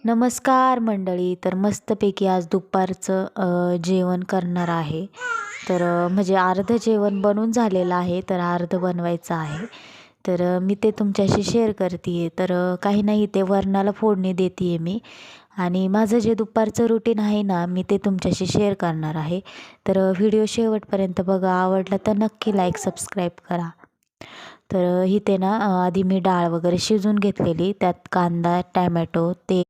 नमस्कार मंडळी. तर मस्तपैकी आज दुपारचं जेवण करणार आहे. तर म्हणजे अर्धं जेवण बनवून झालेलं आहे, तर अर्धं बनवायचं आहे. तर मी ते तुमच्याशी शेअर करते आहे. तर काही नाही, ते वरणाला फोडणी देते आहे मी. आणि माझं जे दुपारचं रुटीन आहे ना, मी ते तुमच्याशी शेअर करणार आहे. तर व्हिडिओ शेवटपर्यंत बघा. आवडला तर नक्की लाईक सबस्क्राईब करा. तर इथे ना आधी मी डाळ वगैरे शिजून घेतलेली, त्यात कांदा, टॅमॅटो, ते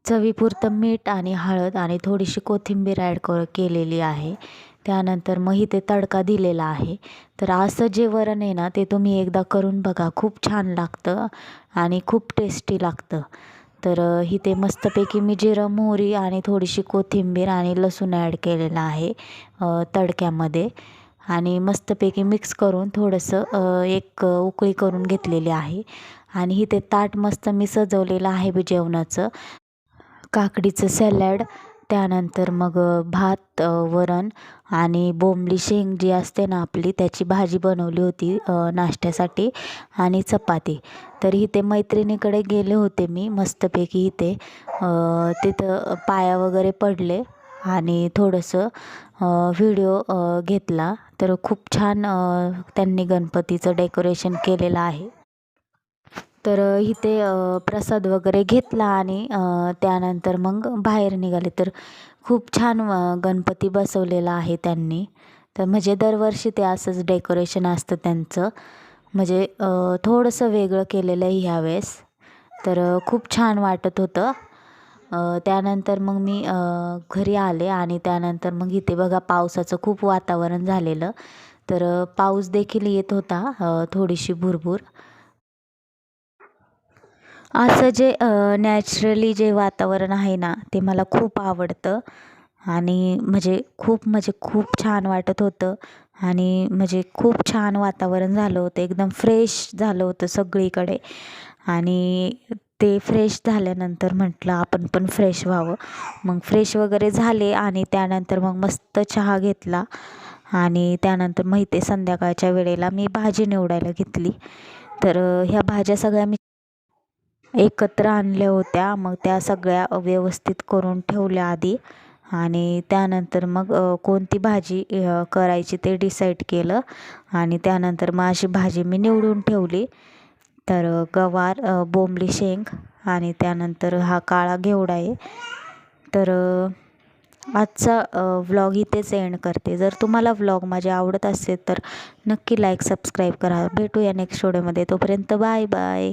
चवीपुरतं मीठ आणि हळद आणि थोडीशी कोथिंबीर केलेली आहे. त्यानंतर मग इथे तडका दिलेला आहे. तर असं जे वरण आहे ना, ते तुम्ही एकदा करून बघा. खूप छान लागतं आणि खूप टेस्टी लागतं. तर इथे मस्तपैकी मी जिरं, मोहरी आणि थोडीशी कोथिंबीर आणि लसूण ॲड केलेला आहे तडक्यामध्ये. आणि मस्तपैकी मिक्स करून थोडंसं एक उकळी करून घेतलेली आहे. आणि इथे ताट मस्त मी सजवलेलं आहे जेवणाचं. काकडीचं सॅलड, त्यानंतर मग भात, वरण आणि बोंबली शेंग जी असते ना आपली, त्याची भाजी बनवली होती नाश्त्यासाठी, आणि चपाती. तर इथे मैत्रिणीकडे गेले होते मी मस्तपैकी. इथे तिथं पाया वगैरे पडले आणि थोडंसं व्हिडिओ घेतला. तर खूप छान त्यांनी गणपतीचं डेकोरेशन केलेलं आहे. तर इथे प्रसाद वगैरे घेतला आणि त्यानंतर मग बाहेर निघाले. तर खूप छान गणपती बसवलेला आहे त्यांनी. तर म्हणजे दरवर्षी ते असंच डेकोरेशन असतं त्यांचं. म्हणजे थोडंसं वेगळं केलेलं आहे ह्यावेळेस. तर खूप छान वाटत होतं. त्यानंतर मग मी घरी आले आणि त्यानंतर मग इथे बघा पावसाचं खूप वातावरण झालेलं. तर पाऊस देखील येत होता, थोडीशी भुरभुर. असं जे नॅचरली जे वातावरण आहे ना, ते मला खूप आवडतं. आणि म्हणजे खूप छान वाटत होतं. आणि म्हणजे खूप छान वातावरण झालं होतं, एकदम फ्रेश झालं होतं सगळीकडे. आणि ते फ्रेश झाल्यानंतर म्हटलं आपण पण फ्रेश व्हावं. मग फ्रेश वगैरे झाले आणि त्यानंतर मग मस्त चहा घेतला. आणि त्यानंतर मग इथे संध्याकाळच्या वेळेला मी भाजी निवडायला घेतली. तर ह्या भाज्या सगळ्या मी एकत्र आणल्या होत्या. मग त्या सगळ्या व्यवस्थित करून ठेवल्या आधी. आणि त्यानंतर मग कोणती भाजी करायची ते डिसाईड केलं. आणि त्यानंतर मग अशी भाजी मी निवडून ठेवली. तर गवार, बोंबली शेंग आणि त्यानंतर हा काळा घेवडा आहे. तर आजचा व्लॉग इथेच एंड करते. जर तुम्हाला व्लॉग माझे आवडत असेल तर नक्की लाईक सबस्क्राईब करा. भेटूया नेक्स्ट व्हिडिओमध्ये. तोपर्यंत बाय बाय.